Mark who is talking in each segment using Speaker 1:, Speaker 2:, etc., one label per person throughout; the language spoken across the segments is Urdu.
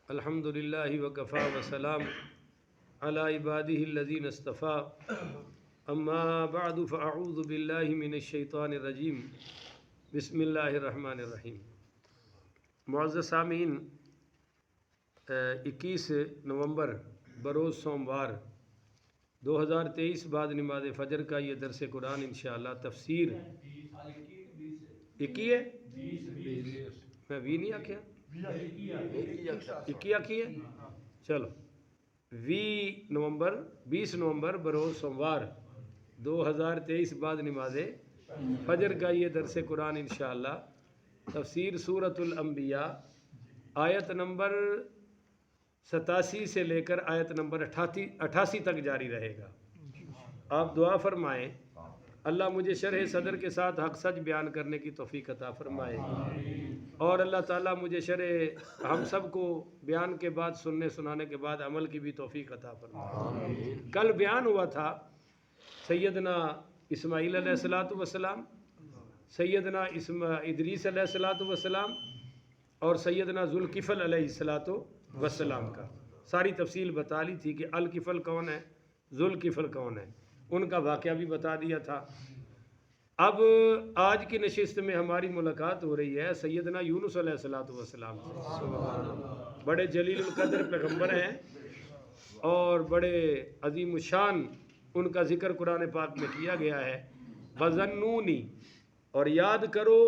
Speaker 1: الحمد للہ وکفا وسلام علی عبادہ الذین اصطفیٰ اما بعد فاعوذ باللہ من الشیطان الرجیم بسم اللہ الرحمن الرحیم۔ معزز سامعین، 21 نومبر بروز سوموار 2023 بعد نماز فجر کا یہ درس قرآن انشاءاللہ تفسیر 21 ہے، میں بھی نہیں آکھیا 21 آکھی ہے، چلو 20 نومبر بروز سوموار 2023 بعد نماز فجر کا یہ درس قرآن انشاءاللہ تفسیر سورۃ الانبیاء آیت نمبر 87 سے لے کر آیت نمبر 88 تک جاری رہے گا۔ آپ دعا فرمائیں اللہ مجھے شرح صدر کے ساتھ حق سچ بیان کرنے کی توفیق عطا فرمائے، اور اللہ تعالیٰ مجھے شرح ہم سب کو بیان کے بعد سننے سنانے کے بعد عمل کی بھی توفیق عطا فرمائے۔ کل بیان ہوا تھا سیدنا اسماعیل علیہ السلام، سیدنا ادریس علیہ السلام اور سیدنا ذوالکفل علیہ السلام کا ساری تفصیل بتا لی تھی کہ الکفل کون ہے، ذوالکفل کون ہے، ان کا واقعہ بھی بتا دیا تھا۔ اب آج کی نشست میں ہماری ملاقات ہو رہی ہے سیدنا یونس علیہ السلام سے۔ بڑے جلیل القدر پیغمبر ہیں اور بڑے عظیم الشان ان کا ذکر قرآن پاک میں کیا گیا ہے۔ وَظَنُّونِ، اور یاد کرو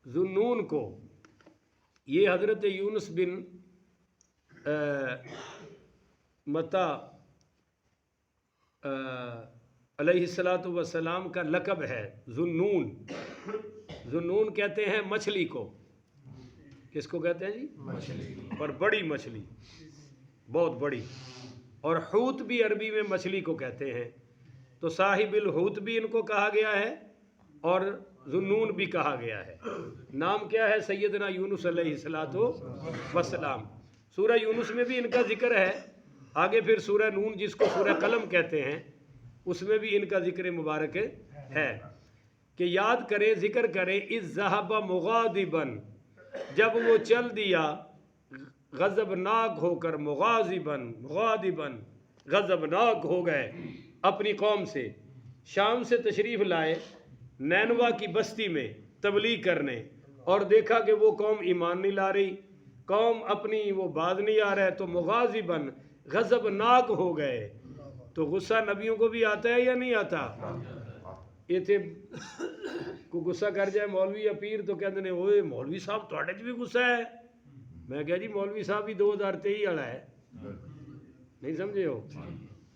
Speaker 1: ذُنُّون کو، یہ حضرت یونس بن متا علیہ السلام کا لقب ہے ذُنُّون۔ ذُنُّون کہتے ہیں مچھلی کو، کس کو کہتے ہیں جی؟ مچھلی، اور بڑی مچھلی، بہت بڑی، اور حوت بھی عربی میں مچھلی کو کہتے ہیں، تو صاحب الحوت بھی ان کو کہا گیا ہے اور ذُنُّون بھی کہا گیا ہے۔ نام کیا ہے؟ سیدنا یونس علیہ السلام۔ سورہ یونس میں بھی ان کا ذکر ہے، آگے پھر سورہ نون جس کو سورہ قلم کہتے ہیں اس میں بھی ان کا ذکر مبارک ہے کہ یاد کریں، ذکر کریں اذ ذہب مغاضبا، جب وہ چل دیا غضبناک ہو کر، مغاضبا غضبناک ہو گئے اپنی قوم سے، شام سے تشریف لائے نینوا کی بستی میں تبلیغ کرنے، اور دیکھا کہ وہ قوم ایمان نہیں لا رہی، قوم اپنی وہ باز نہیں آ رہا ہے، تو مغاضبا غضبناک ہو گئے۔ تو غصہ نبیوں کو بھی آتا ہے یا نہیں آتا؟ یہ تھے کو غصہ کر جائے مولوی یا پیر تو کہتے ہیں اوے مولوی صاحب تھوڑے بھی غصہ ہے۔ میں کہا جی مولوی صاحب بھی 2023 والا ہے، نہیں سمجھے ہو؟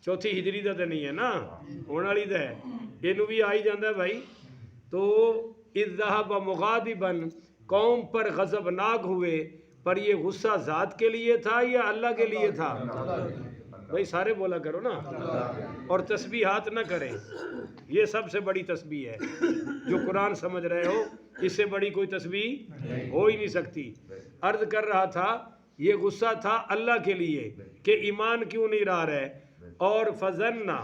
Speaker 1: چوتھی ہجری دا تو نہیں ہے نا، ہونے والی تو ہے، یہ بھی آئی جاندہ ہے بھائی۔ تو اذ ذہب مغاضبا، قوم پر غضبناک ہوئے، پر یہ غصہ ذات کے لیے تھا یا اللہ کے لیے تھا؟ بھائی سارے بولا کرو نا، اور تسبیحات نہ کریں، یہ سب سے بڑی تسبیح ہے۔ جو قرآن سمجھ رہے ہو اس سے بڑی کوئی تسبیح ہو ہی نہیں سکتی۔ عرض کر رہا تھا یہ غصہ تھا اللہ کے لیے کہ ایمان کیوں نہیں لا رہے، اور فظنّا،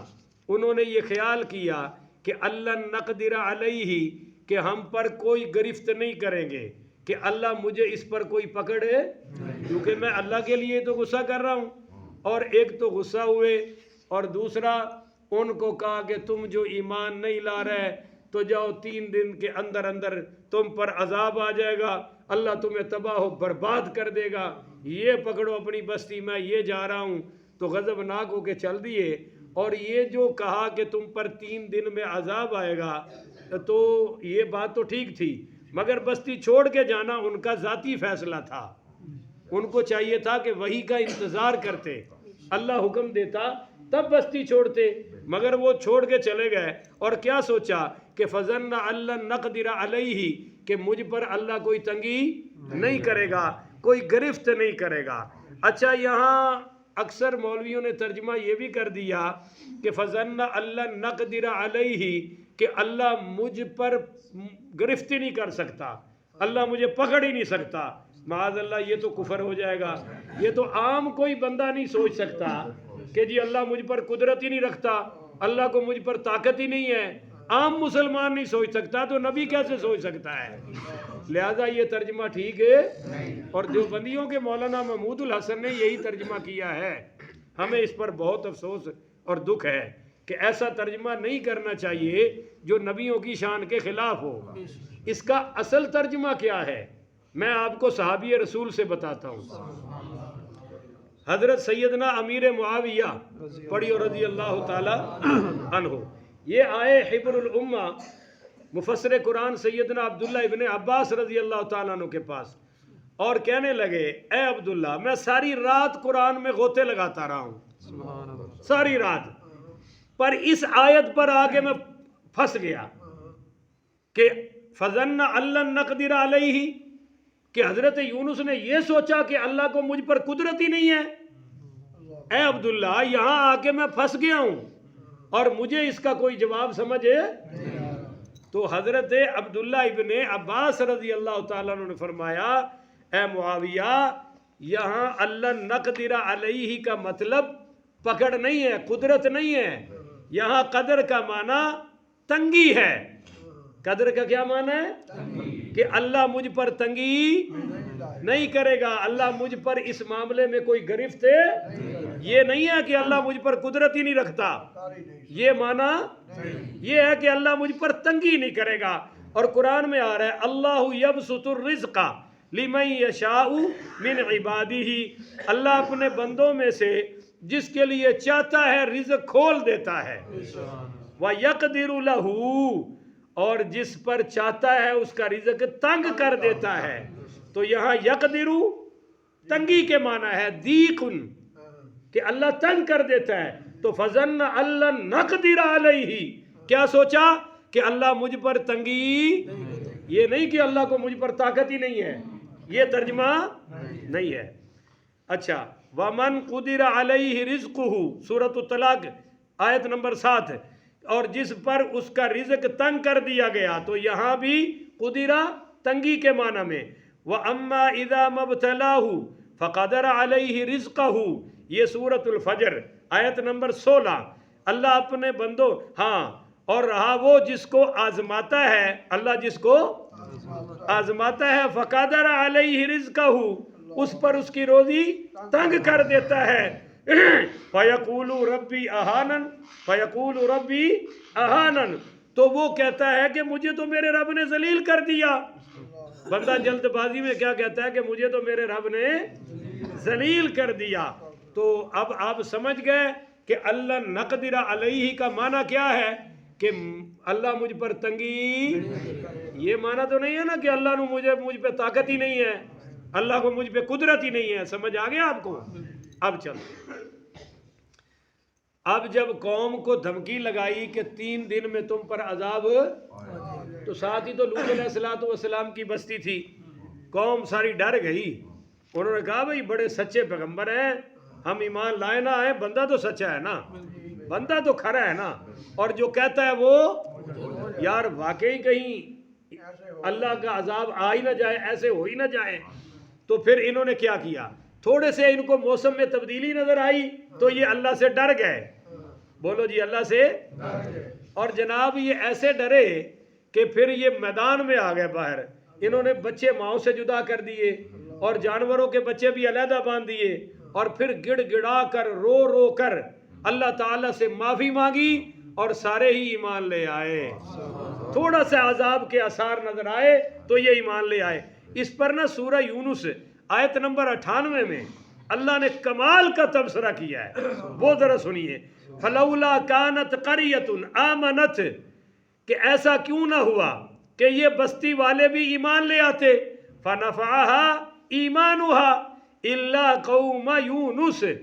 Speaker 1: انہوں نے یہ خیال کیا کہ اللہ نقدر علیہ، کہ ہم پر کوئی گرفت نہیں کریں گے، کہ اللہ مجھے اس پر کوئی پکڑے، کیونکہ میں اللہ کے لیے تو غصہ کر رہا ہوں۔ اور ایک تو غصہ ہوئے، اور دوسرا ان کو کہا کہ تم جو ایمان نہیں لا رہے تو جاؤ 3 دن کے اندر اندر تم پر عذاب آ جائے گا، اللہ تمہیں تباہ و برباد کر دے گا، یہ پکڑو اپنی بستی میں یہ جا رہا ہوں۔ تو غضبناک ہو کے چل دیے، اور یہ جو کہا کہ تم پر 3 دن میں عذاب آئے گا، تو یہ بات تو ٹھیک تھی، مگر بستی چھوڑ کے جانا ان کا ذاتی فیصلہ تھا۔ ان کو چاہیے تھا کہ وحی کا انتظار کرتے، اللہ حکم دیتا تب بستی چھوڑتے، مگر وہ چھوڑ کے چلے گئے، اور کیا سوچا کہ فظنّا اللہ نقدر علیہ، کہ مجھ پر اللہ کوئی تنگی نہیں کرے گا، کوئی گرفت نہیں کرے گا۔ اچھا، یہاں اکثر مولویوں نے ترجمہ یہ بھی کر دیا کہ فظنّا اللہ نقدر علیہ، کہ اللہ مجھ پر گرفت ہی نہیں کر سکتا، اللہ مجھے پکڑ ہی نہیں سکتا۔ معاذ اللہ، یہ تو کفر ہو جائے گا۔ یہ تو عام کوئی بندہ نہیں سوچ سکتا کہ جی اللہ مجھ پر قدرت ہی نہیں رکھتا، اللہ کو مجھ پر طاقت ہی نہیں ہے، عام مسلمان نہیں سوچ سکتا، تو نبی کیسے سوچ سکتا ہے؟ لہذا یہ ترجمہ ٹھیک ہے، اور دیوبندیوں کے مولانا محمود الحسن نے یہی ترجمہ کیا ہے۔ ہمیں اس پر بہت افسوس اور دکھ ہے کہ ایسا ترجمہ نہیں کرنا چاہیے جو نبیوں کی شان کے خلاف ہو۔ اس کا اصل ترجمہ کیا ہے میں آپ کو صحابی رسول سے بتاتا ہوں۔ حضرت سیدنا امیر معاویہ پڑھیو رضی اللہ تعالی عنہ، یہ آئے حبر الامہ مفسر قرآن سیدنا عبداللہ ابن عباس رضی اللہ تعالیٰ عنہ کے پاس، اور کہنے لگے اے عبداللہ میں ساری رات قرآن میں غوطے لگاتا رہا ہوں، ساری رات، پر اس آیت پر آگے میں پھنس گیا کہ فظن اللہ نقدر علیہ، کہ حضرت یونس نے یہ سوچا کہ اللہ کو مجھ پر قدرت ہی نہیں ہے۔ اے عبداللہ یہاں آ کے میں پھنس گیا ہوں اور مجھے اس کا کوئی جواب سمجھے۔ تو حضرت عبداللہ ابن عباس رضی اللہ تعالیٰ عنہ نے فرمایا اے معاویہ یہاں اللہ نقدر علیہ کا مطلب پکڑ نہیں ہے، قدرت نہیں ہے، یہاں قدر کا معنی تنگی ہے۔ قدر کا کیا معنی ہے؟ کہ اللہ مجھ پر تنگی نہیں کرے گا، اللہ مجھ پر اس معاملے میں کوئی گرفت یہ نہیں ہے کہ اللہ مجھ پر قدرت ہی نہیں رکھتا، یہ معنی یہ ہے کہ اللہ مجھ پر تنگی نہیں کرے گا۔ اور قرآن میں آ رہا ہے اللہ یبسط الرزق لمن یشاء من عبادہ، اللہ اپنے بندوں میں سے جس کے لیے چاہتا ہے رزق کھول دیتا ہے، وَيَقْدِرُ لَهُ، اور جس پر چاہتا ہے اس کا رزق تنگ کر دیتا ہے۔ تو یہاں یقدرو تنگی کے معنی ہے، دیقن کہ اللہ تنگ کر دیتا ہے۔ تو فظن اللہ نقدر علیہ، کیا سوچا کہ اللہ مجھ پر تنگی، یہ نہیں کہ اللہ کو مجھ پر طاقت ہی نہیں ہے، یہ ترجمہ نہیں ہے۔ اچھا وَمَنْ قُدِرَ عَلَيْهِ رِزْقُهُ سورۃ الطلاق آیت نمبر 7، اور جس پر اس کا رزق تنگ کر دیا گیا، تو یہاں بھی قدرہ تنگی کے معنی میں۔ وَأَمَّا إِذَا مَبْتَلَاهُ فَقَدَرَ عَلَيْهِ رِزْقَهُ یہ سورۃ الفجر آیت نمبر 16۔ اللہ اپنے بندوں ہاں، اور رہا وہ جس کو آزماتا ہے، اللہ جس کو آزماتا ہے فَقَدَرَ عَلَيْهِ رِزْقَهُ اس پر اس کی روزی تنگ کر دیتا ہے۔ فَيَقُولُ رَبِّي أَهَانَنْ فَيَقُولُ رَبِّي أَهَانَنْ تو وہ کہتا ہے کہ مجھے تو میرے رب نے ذلیل کر دیا۔ بندہ جلد بازی میں کیا کہتا ہے کہ مجھے تو میرے رب نے ذلیل کر دیا۔ تو اب آپ سمجھ گئے کہ اللہ نقدر علیہ کا معنی کیا ہے کہ اللہ مجھ پر تنگی، یہ معنی تو نہیں ہے نا کہ اللہ نے مجھ پہ طاقت ہی نہیں ہے، اللہ کو مجھ پہ قدرت ہی نہیں ہے۔ سمجھ آ گیا آپ کو؟ اب چلو، اب جب قوم کو دھمکی لگائی کہ 3 دن میں تم پر عذاب، تو ساتھ ہی تو لوط علیہ السلام کی بستی تھی، قوم ساری ڈر گئی۔ انہوں نے کہا بھئی بڑے سچے پیغمبر ہیں، ہم ایمان لائے نہ آئے، بندہ تو سچا ہے نا، بندہ تو کھرا ہے نا، اور جو کہتا ہے وہ یار واقعی کہیں اللہ کا عذاب آ ہی نہ جائے، ایسے ہو ہی نہ جائے۔ تو پھر انہوں نے کیا کیا، تھوڑے سے ان کو موسم میں تبدیلی نظر آئی تو یہ اللہ سے ڈر گئے۔ بولو جی اللہ سے، اور جناب یہ ایسے ڈرے کہ پھر یہ میدان میں آ گئے باہر، انہوں نے بچے ماؤں سے جدا کر دیے اور جانوروں کے بچے بھی علیحدہ باندھ دیے، اور پھر گڑ گڑا کر رو رو کر اللہ تعالیٰ سے معافی مانگی اور سارے ہی ایمان لے آئے۔ تھوڑا سا عذاب کے آثار نظر آئے تو یہ ایمان لے آئے۔ اس پر نا سورہ یونس آیت نمبر 98 میں اللہ نے کمال کا تبصرہ کیا ہے، وہ ذرا سنیے۔ فَلَوْلَا كَانَتْ قَرْيَةٌ آمَنَتْ کہ ایسا کیوں نہ ہوا کہ یہ بستی والے بھی ایمان لے آتے، فَنَفَعَهَا إِيمَانُهَا إِلَّا قَوْمَ يُونُسَ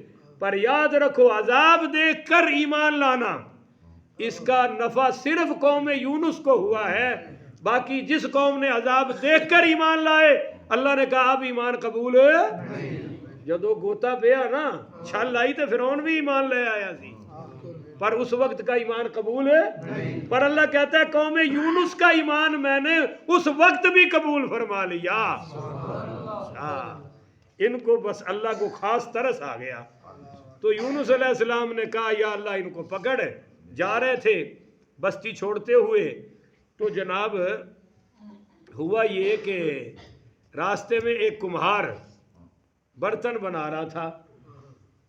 Speaker 1: پر یاد رکھو عذاب دیکھ کر ایمان لانا اس کا نفع صرف قوم یونس کو ہوا ہے، باقی جس قوم نے عذاب دیکھ کر ایمان لائے اللہ نے کہا اب ایمان قبول ہے۔ جدو گوتا پیا نا چھل آئی تو فرعون بھی ایمان لے آیا سی، پر اس وقت کا ایمان قبول ہے۔ پر اللہ کہتا ہے قوم یونس کا ایمان میں نے اس وقت بھی قبول فرما لیا۔ ان کو بس اللہ کو خاص ترس آ گیا، تو یونس علیہ السلام نے کہا یا اللہ ان کو پکڑ۔ جا رہے تھے بستی چھوڑتے ہوئے، تو جناب ہوا یہ کہ راستے میں ایک کمہار برتن بنا رہا تھا،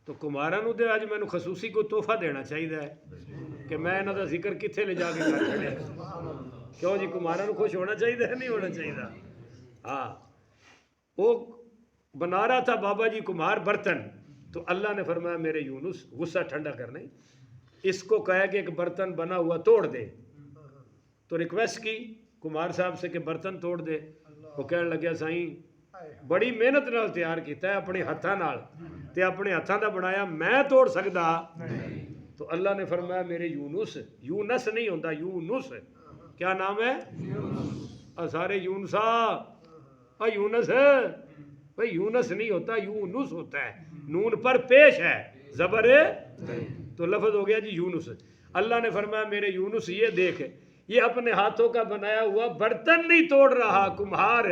Speaker 1: تو کمہارا نو تے اج مینوں خصوصی کوئی تحفہ دینا چاہیے کہ میں انہاں دا ذکر کتھے لے جا کے کر چھڑیا۔ کیوں جی کمہارا نو خوش ہونا چاہیے نہیں ہونا چاہیے؟ ہاں، وہ بنا رہا تھا بابا جی کمہار برتن، تو اللہ نے فرمایا میرے یونس غصہ ٹھنڈا کرنے، اس کو کہا کہ ایک برتن بنا ہوا توڑ دے۔ تو ریکویسٹ کی کمہار صاحب سے کہ برتن توڑ دے۔ وہ کہنے لگیا سائیں بڑی محنت نال تیار کیتا ہے اپنے ہاتھاں نال، تے اپنے ہاتھاں دا بنایا، میں توڑ سکدا؟ تو اللہ نے فرمایا میرے یونس، یونس نہیں ہوتا یونس، کیا نام ہے؟ سارے یونسا، یونس ہے بھائی، یونس نہیں ہوتا یونس ہوتا ہے، نون پر پیش ہے زبر تو لفظ ہو گیا جی یونس۔ اللہ نے فرمایا میرے یونس یہ دیکھ، یہ اپنے ہاتھوں کا بنایا ہوا برتن نہیں توڑ رہا کمہار،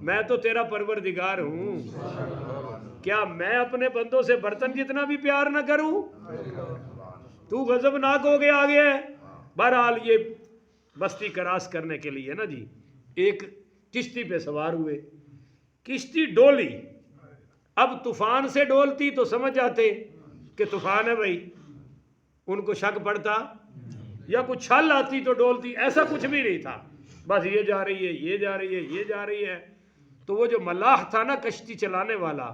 Speaker 1: میں تو تیرا پروردگار ہوں، کیا میں اپنے بندوں سے برتن جتنا بھی پیار نہ کروں؟ تو غضبناک ہو گیا آگے ہے۔ بہرحال یہ بستی کراس کرنے کے لیے نا جی ایک کشتی پہ سوار ہوئے، کشتی ڈولی، اب طوفان سے ڈولتی تو سمجھ جاتے کہ طوفان ہے بھائی، ان کو شک پڑتا، یا کچھ چھل آتی تو ڈولتی، ایسا کچھ بھی نہیں تھا، بس یہ جا رہی ہے یہ جا رہی ہے یہ جا رہی ہے۔ تو وہ جو ملاح تھا نا کشتی چلانے والا،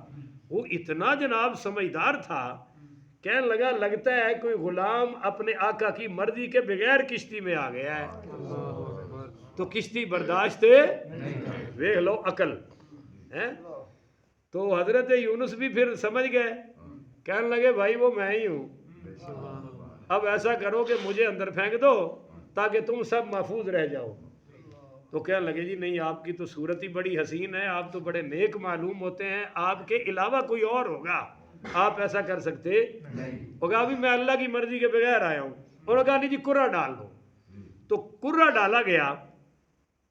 Speaker 1: وہ اتنا جناب سمجھدار تھا، کہنے لگا لگتا ہے کوئی غلام اپنے آقا کی مرضی کے بغیر کشتی میں آ گیا ہے، تو کشتی برداشت ویکھ لو عقل ہے۔ تو حضرت یونس بھی پھر سمجھ گئے، کہنے لگے بھائی وہ میں ہی ہوں، اب ایسا کرو کہ مجھے اندر پھینک دو تاکہ تم سب محفوظ رہ جاؤ۔ تو کہنے لگے جی نہیں، آپ کی تو صورت ہی بڑی حسین ہے، آپ تو بڑے نیک معلوم ہوتے ہیں، آپ کے علاوہ کوئی اور ہوگا، آپ ایسا کر سکتے؟ وہ کہا بھی میں اللہ کی مرضی کے بغیر آیا ہوں۔ انہوں نے کہا نہیں جی کرہ ڈال دو، تو کرہ ڈالا گیا۔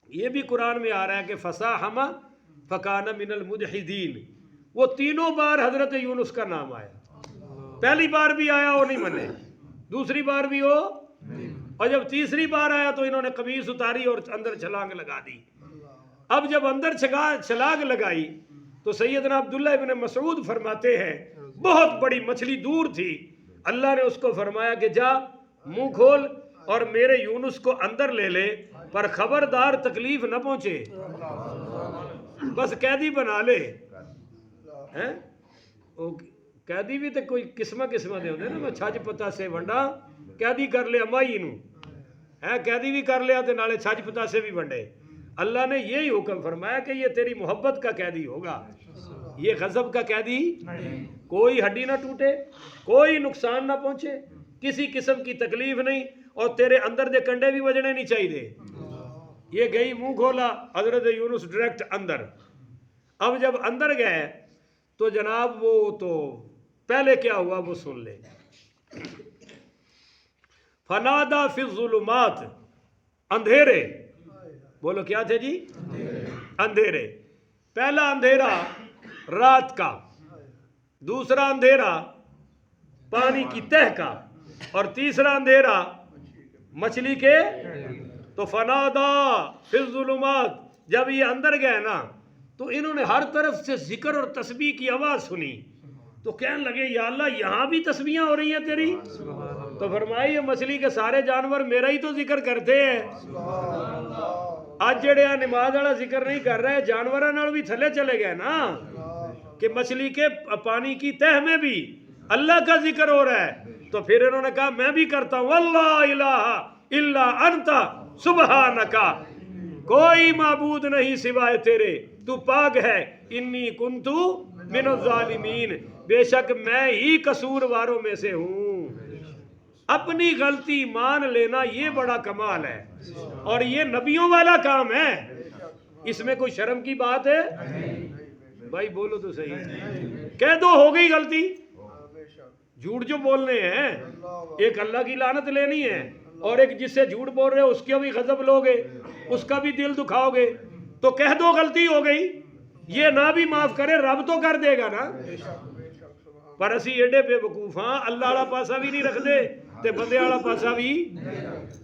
Speaker 1: یہ بھی قرآن میں آ رہا ہے کہ فَسَاهَمَ فَكَانَ مِنَ الْمُدْحِضِينَ، وہ تینوں بار حضرت یونس کا نام آیا، پہلی بار بھی آیا وہ نہیں منے، دوسری بار بھی ہو، اور جب تیسری بار آیا تو انہوں نے قمیص اتاری اور اندر چھلانگ لگا دی۔ اب جب اندر چھلانگ لگائی تو سیدنا عبداللہ ابن مسعود فرماتے ہیں بہت بڑی مچھلی دور تھی، اللہ نے اس کو فرمایا کہ جا منہ کھول اور میرے یونس کو اندر لے لے، پر خبردار تکلیف نہ پہنچے، بس قیدی بنا لے۔ قیدی بھی تو کوئی قسمہ دے ہوندے نا، میں چھج پتا سے ونڈا، قیدی کر لیا مائی نو ہے، قیدی بھی کر لیا تے نالے چھج پتا سے بھی ونڈے۔ اللہ نے یہی حکم فرمایا کہ یہ تیری محبت کا قیدی ہوگا، یہ غضب کا قیدی، کوئی ہڈی نہ ٹوٹے، کوئی نقصان نہ پہنچے، کسی قسم کی تکلیف نہیں، اور تیرے اندر دے کنڈے بھی وجنے نہیں چاہیے۔ یہ گئی منہ کھولا حضرت یونس ڈائریکٹ اندر۔ اب جب اندر گئے تو جناب وہ تو پہلے کیا ہوا وہ سن لے۔ فنادا فی الظلمات، اندھیرے، بولو کیا تھے جی؟ اندھیرے۔ پہلا اندھیرا رات کا، دوسرا اندھیرا پانی کی تہ کا، اور تیسرا اندھیرا مچھلی کے۔ تو فنادا فی الظلمات، جب یہ اندر گئے نا تو انہوں نے ہر طرف سے ذکر اور تسبیح کی آواز سنی، تو کہنے لگے یا اللہ یہاں بھی تسبیحاں ہو رہی ہیں تیری؟ تو فرمائی یہ مچھلی کے سارے جانور میرا ہی تو ذکر کرتے ہیں، آج جڑے نماز والا ذکر نہیں کر رہے، جانوراں نال بھی تھلے چلے گئے نا، کہ مچھلی کے پانی کی تہ میں بھی اللہ کا ذکر ہو رہا ہے۔ تو پھر انہوں نے کہا میں بھی کرتا ہوں، واللہ الہ الا انت سبحانک، کوئی معبود نہیں سوائے تیرے، تو پاک ہے، انی کنتو من الظالمین، بے شک میں ہی قصورواروں میں سے ہوں۔ اپنی غلطی مان لینا یہ بڑا کمال ہے، اور یہ نبیوں والا کام ہے، اس میں کوئی شرم کی بات ہے؟ بھائی بولو تو صحیح، کہہ دو ہو گئی غلطی، جھوٹ جو بولنے ہیں، ایک اللہ کی لعنت لینی ہے، اور ایک جس سے جھوٹ بول رہے ہو اس کے بھی غضب لوگے، اس کا بھی دل دکھاؤ گے، تو کہہ دو غلطی ہو گئی، یہ نہ بھی معاف کرے رب تو کر دے گا نا۔ پر اسی ایڈے بے وقوف ہاں، اللہ والا پاسا بھی نہیں رکھ دے تے بندے والا پاسا بھی۔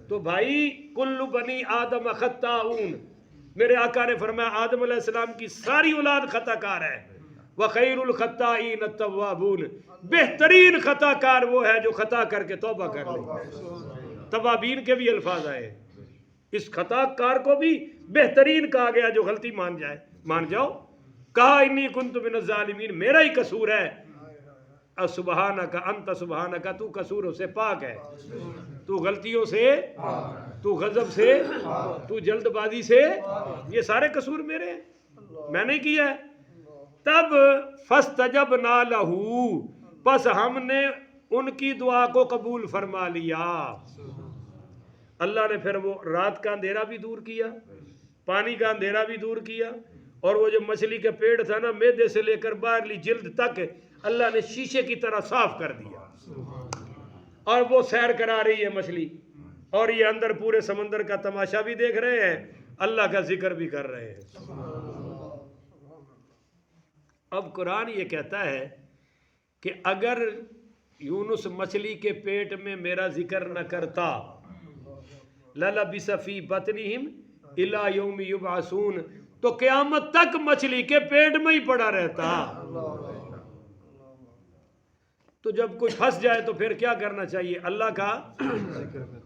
Speaker 1: تو بھائی کل بنی آدم خطاؤن، میرے آقا نے فرمایا آدم علیہ السلام کی ساری اولاد خطا کار ہے، وَخَيْرُ الْخَطَّائِينَ التَّوَّابُونَ، بہترین خطا کار وہ ہے جو خطا کر کے توبہ کر لے۔ توابین کے بھی الفاظ آئے، اس خطا کار کو بھی بہترین کہا گیا جو غلطی مان جاؤ۔ کہا انی کنت من الظالمین، میرا ہی قصور ہے، سبحانک انت سبحانک، تو قصوروں سے پاک ہے، تو غلطیوں سے، تو غضب سے، تو جلد بازی سے، یہ سارے قصور میرے ہیں، میں نے کیا ہے۔ تب فاستجبنا لہو، پس ہم نے ان کی دعا کو قبول فرما لیا۔ اللہ نے پھر وہ رات کا اندھیرا بھی دور کیا، پانی کا اندھیرا بھی دور کیا، اور وہ جو مچھلی کا پیڑ تھا نا، معدے سے لے کر باہرلی جلد تک اللہ نے شیشے کی طرح صاف کر دیا، اور وہ سیر کرا رہی ہے مچھلی، اور یہ اندر پورے سمندر کا تماشا بھی دیکھ رہے ہیں، اللہ کا ذکر بھی کر رہے ہیں۔ اب قرآن یہ کہتا ہے کہ اگر یونس مچھلی کے پیٹ میں میرا ذکر نہ کرتا، لَلَبِثَ فِي بَطْنِهِمْ إِلَى يَوْمِ يُبْعَثُونَ، تو قیامت تک مچھلی کے پیٹ میں ہی پڑا رہتا۔ تو جب کوئی پھنس جائے تو پھر کیا کرنا چاہیے؟ اللہ کا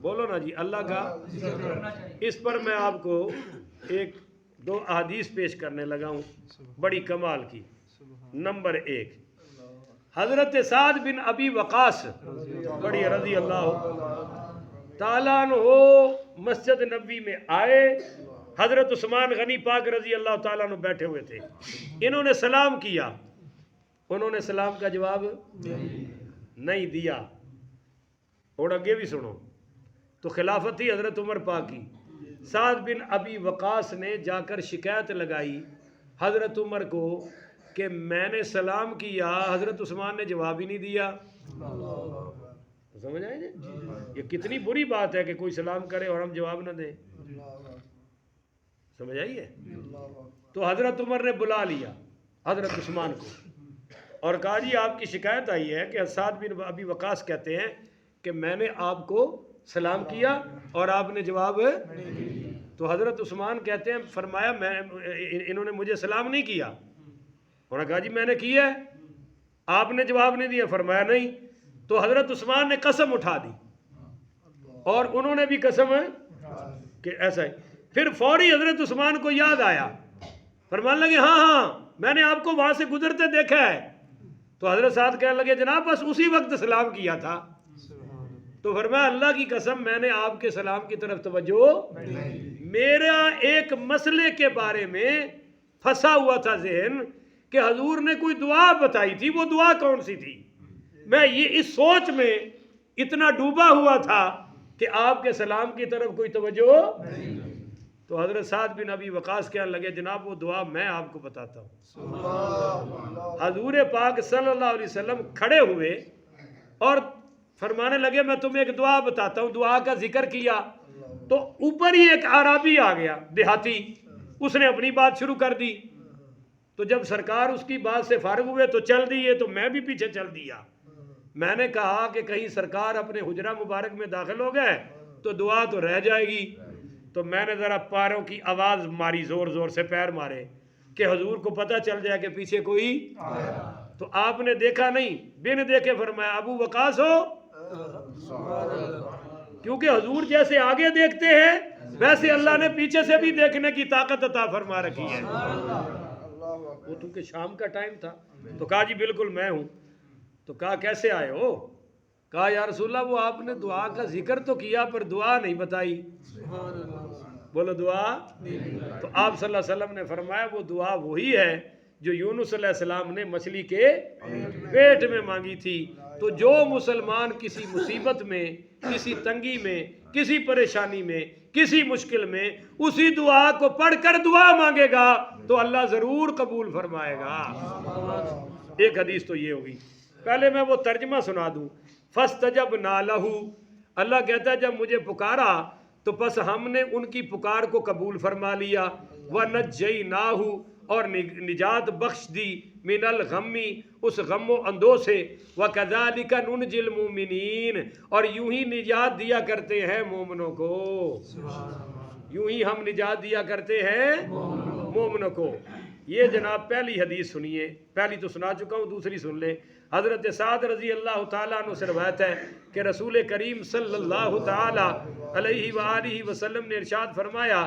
Speaker 1: بولو نا جی، اللہ کا۔ اس پر میں آپ کو ایک دو احادیث پیش کرنے لگا ہوں بڑی کمال کی۔ نمبر 1، حضرت سعد بن ابی وقاص بڑی رضی اللہ تعالیٰ عنہ مسجد نبوی میں آئے، حضرت عثمان غنی پاک رضی اللہ تعالیٰ عنہ بیٹھے ہوئے تھے، انہوں نے سلام کیا، انہوں نے سلام کا جواب نہیں دیا، اور آگے بھی سنو، تو خلافت تھی حضرت عمر پاک کی، سعد بن ابی وقاص نے جا کر شکایت لگائی حضرت عمر کو کہ میں نے سلام کیا، حضرت عثمان نے جواب ہی نہیں دیا۔ سمجھ آئے جی؟ یہ کتنی بری بات ہے کہ کوئی سلام کرے اور ہم جواب نہ دیں، سمجھ آئیے؟ تو حضرت عمر نے بلا لیا حضرت عثمان کو اور کہا جی آپ کی شکایت آئی ہے کہ سعد بن ابی وقاص کہتے ہیں کہ میں نے آپ کو سلام کیا اور آپ نے جواب، تو حضرت عثمان کہتے ہیں فرمایا انہوں نے مجھے سلام نہیں کیا، انہوں نے کہا جی میں نے کیا ہے، آپ نے جواب نہیں دیا، فرمایا نہیں، تو حضرت عثمان نے قسم اٹھا دی اور انہوں نے بھی قسم کہ ایسا ہی۔ پھر فوری حضرت عثمان کو یاد آیا، فرمانے لگے ہاں میں نے آپ کو وہاں سے گزرتے دیکھا ہے، تو حضرت سعد کہنے لگے جناب بس اسی وقت سلام کیا تھا، تو فرمایا اللہ کی قسم میں نے آپ کے سلام کی طرف توجہ، میرا ایک مسئلے کے بارے میں پھنسا ہوا تھا ذہن کہ حضور نے کوئی دعا بتائی تھی، وہ دعا کون سی تھی، میں یہ اس سوچ میں اتنا ڈوبا ہوا تھا کہ آپ کے سلام کی طرف کوئی توجہ، تو حضرت سعد بن ابی وقاص کہنے لگے جناب وہ دعا میں آپ کو بتاتا ہوں۔ حضور پاک صلی اللہ علیہ وسلم کھڑے ہوئے اور فرمانے لگے میں تمہیں ایک دعا بتاتا ہوں، دعا کا ذکر کیا تو اوپر ہی ایک عربی آ گیا دیہاتی، اس نے اپنی بات شروع کر دی، تو جب سرکار اس کی بات سے فارغ ہوئے تو چل دیے، تو میں بھی پیچھے چل دیا، میں نے کہا کہ کہیں سرکار اپنے حجرہ مبارک میں داخل ہو گئے تو دعا تو رہ جائے گی، تو میں نے ذرا پیروں کی آواز ماری، زور زور سے پیر مارے کہ حضور کو پتہ چل جائے کہ پیچھے کوئی، تو آپ نے دیکھا نہیں، بن دیکھے فرمایا ابو وقاص ہو، کیونکہ حضور جیسے آگے دیکھتے ہیں ویسے اللہ نے پیچھے سے بھی دیکھنے کی طاقت عطا فرما رکھی ہے۔ وہ تو کہ شام کا ٹائم تھا، تو کہا جی بالکل میں ہوں، تو کہا کیسے آئے ہو، کہا یا رسول اللہ وہ آپ نے دعا کا ذکر تو کیا پر دعا نہیں بتائی، بولو دعا، تو آپ صلی اللہ علیہ وسلم نے فرمایا وہ دعا وہی ہے جو یونس علیہ السلام نے مچھلی کے پیٹ میں مانگی تھی، تو جو مسلمان کسی مصیبت میں، کسی تنگی میں، کسی پریشانی میں، کسی مشکل میں اسی دعا کو پڑھ کر دعا مانگے گا تو اللہ ضرور قبول فرمائے گا۔ ایک حدیث تو یہ ہوگی، پہلے میں وہ ترجمہ سنا دوں۔ فاستجبنا لہ، اللہ کہتا ہے جب مجھے پکارا تو پس ہم نے ان کی پکار کو قبول فرما لیا، وَنَجَّيْنَاهُ، اور نجات بخش دی، من الغمی، اس غم و اندو سے، وَكَذَلِكَ نُنْجِي الْمُؤْمِنِينَ، اور یوں ہی نجات دیا کرتے ہیں مومنوں کو، یوں ہی ہم نجات دیا کرتے ہیں مومنوں کو۔ یہ جناب پہلی حدیث سنیے، پہلی تو سنا چکا ہوں، دوسری سن لیں۔ حضرت سعد رضی اللہ تعالیٰ عنہ سے روایت ہے کہ رسول کریم صلی اللہ تعالیٰ علیہ وآلہ وسلم نے ارشاد فرمایا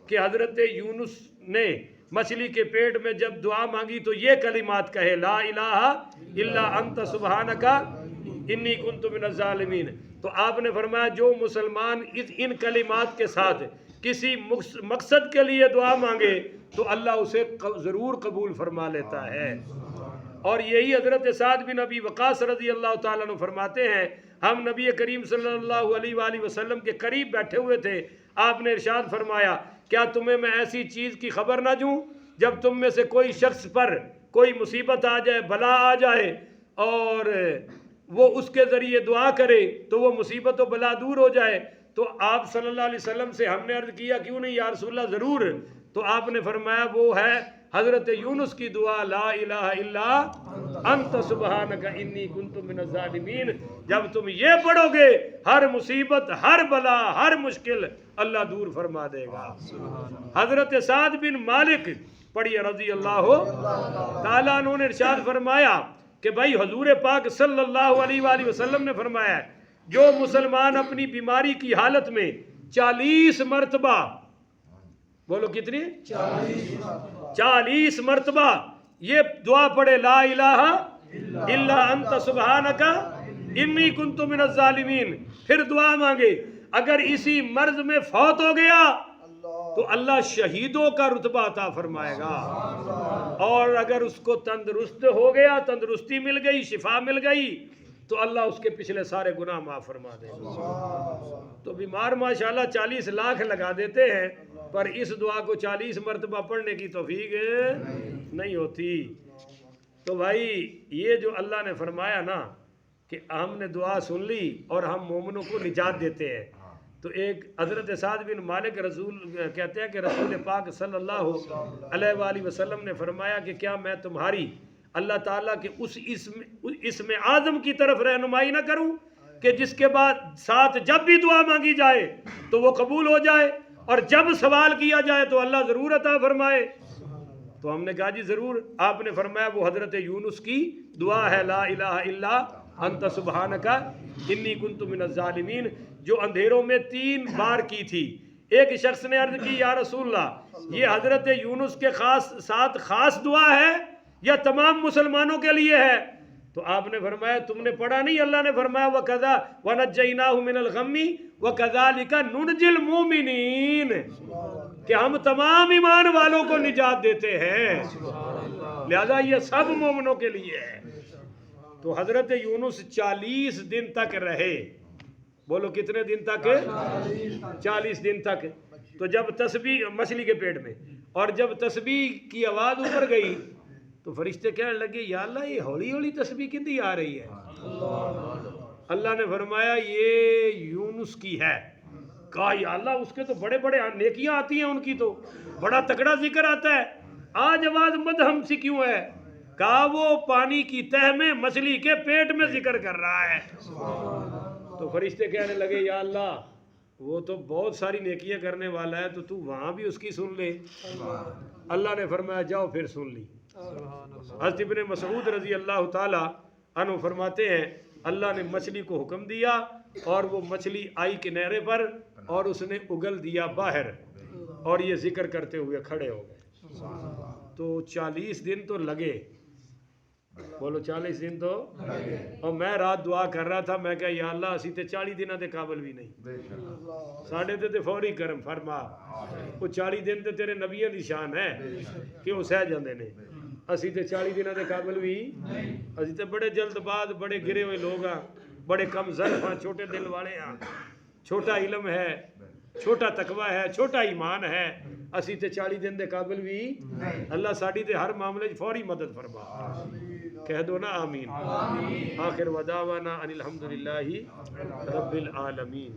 Speaker 1: کہ حضرت یونس نے مچھلی کے پیٹ میں جب دعا مانگی تو یہ کلمات کہے، لا الہ الا انت سبحانک انی کنت من الظالمین۔ تو آپ نے فرمایا جو مسلمان ان کلمات کے ساتھ کسی مقصد کے لیے دعا مانگے تو اللہ اسے ضرور قبول فرما لیتا ہے۔ اور یہی حضرت سعد بن ابی وقاص رضی اللہ تعالیٰ عنہ فرماتے ہیں، ہم نبی کریم صلی اللہ علیہ وآلہ وسلم کے قریب بیٹھے ہوئے تھے، آپ نے ارشاد فرمایا کیا تمہیں میں ایسی چیز کی خبر نہ دوں جب تم میں سے کوئی شخص پر کوئی مصیبت آ جائے، بلا آ جائے اور وہ اس کے ذریعے دعا کرے تو وہ مصیبت و بلا دور ہو جائے؟ تو آپ صلی اللہ علیہ وسلم سے ہم نے عرض کیا کیوں نہیں یا رسول اللہ، ضرور۔ تو آپ نے فرمایا وہ ہے حضرت یونس کی دعا، لا الہ الا انت سبحانک انی کنت من الظالمین۔ جب تم یہ پڑھو گے ہر مصیبت، ہر بلا، ہر مشکل اللہ دور فرما دے گا۔ حضرت سعد بن مالک پڑھیے رضی اللہ تعالیٰ عنہ نے ارشاد فرمایا کہ بھائی حضور پاک صلی اللہ علیہ وآلہ وسلم نے فرمایا جو مسلمان اپنی بیماری کی حالت میں 40 مرتبہ، بولو کتنی؟ 40 مرتبہ یہ دعا پڑھے، لا الہ الا انت سبحانک انی کنت من الظالمین، پھر دعا مانگے، اگر اسی مرض میں فوت ہو گیا تو اللہ شہیدوں کا رتبہ عطا فرمائے گا، اور اگر اس کو تندرست ہو گیا، تندرستی مل گئی، شفا مل گئی تو اللہ اس کے پچھلے سارے گناہ معاف فرما دے گا۔ تو بیمار ماشاءاللہ 40 لاکھ لگا دیتے ہیں پر اس دعا کو 40 مرتبہ پڑھنے کی توفیق نہیں ہوتی۔ تو بھائی یہ جو اللہ نے فرمایا نا کہ ہم نے دعا سن لی اور ہم مومنوں کو نجات دیتے ہیں، تو ایک حضرت سعد بن مالک رسول کہتے ہیں کہ رسول پاک صلی اللہ علیہ وآلہ وسلم نے فرمایا کہ کیا میں تمہاری اللہ تعالیٰ کے اس اسم اعظم کی طرف رہنمائی نہ کروں کہ جس کے بعد ساتھ جب بھی دعا مانگی جائے تو وہ قبول ہو جائے، اور جب سوال کیا جائے تو اللہ ضرور عطا فرمائے؟ تو ہم نے کہا جی ضرور۔ آپ نے فرمایا وہ حضرت یونس کی دعا ہے، لا الہ الا انت سبحانک انی کنت من الظالمین، جو اندھیروں میں 3 بار کی تھی۔ ایک شخص نے عرض کی یا رسول اللہ یہ حضرت یونس کے ساتھ خاص دعا ہے یا تمام مسلمانوں کے لیے ہے؟ تو آپ نے فرمایا تم نے پڑھا نہیں، اللہ نے فرمایا وَكَذَا وَنَجَّيْنَاهُ مِنَ الْغَمِّ وَكَذَلِكَ نُنْجِي الْمُؤْمِنِينَ، کہ ہم تمام ایمان والوں کو نجات دیتے ہیں، لہذا یہ سب مومنوں کے لیے ہے۔ تو حضرت یونس 40 دن تک رہے، بولو کتنے دن تک؟ 40 دن تک۔ تو جب تسبیح مچھلی کے پیٹ میں، اور جب تسبیح کی آواز اوپر گئی تو فرشتے کہنے لگے یا اللہ یہ ہولی ہولی تسبیح کتنی آ رہی ہے؟ اللہ نے فرمایا یہ یونس کی ہے۔ کہا یا اللہ اس کے تو بڑے بڑے نیکیاں آتی ہیں، ان کی تو بڑا تکڑا ذکر آتا ہے، آج آواز مدہم سی کیوں ہے؟ کہا وہ پانی کی تہ میں مچھلی کے پیٹ میں ذکر کر رہا ہے۔ تو فرشتے کہنے لگے یا اللہ وہ تو بہت ساری نیکیاں کرنے والا ہے، تو وہاں بھی اس کی سن لے۔ اللہ نے فرمایا جاؤ پھر سن لی۔ حضرت ابن مسعود رضی اللہ تعالی عنہ فرماتے ہیں اللہ نے مچھلی کو حکم دیا اور وہ مچھلی آئی کنارے پر اور اس نے اگل دیا باہر، اور یہ ذکر کرتے ہوئے کھڑے ہو گئے۔ تو 40 دن تو لگے، بولو 40 دن تو لگے۔ اور میں رات دعا کر رہا تھا، میں کہا یا اللہ اسی تے 40 دنوں دے قابل بھی نہیں، ساڑھے تے فوری کرم فرما، وہ 40 دن تے تیرے نبیوں دی شان ہے کہ وہ سہ جاندے نے، اسی تے 40 دنوں دے قابل بھی اسی تے بڑے جلد باز، بڑے گرے ہوئے لوگ ہیں، بڑے کم ظرف ہیں، چھوٹے دل والے ہیں، چھوٹا علم ہے، چھوٹا تقوی ہے، چھوٹا ایمان ہے، اسی تے 40 دن دے قابل بھی۔ اللہ ساڑی تے ہر معاملے فوری مدد فرما، کہہ دو نا آمین۔ آخر وداوانا ان الحمدللہ رب العالمین۔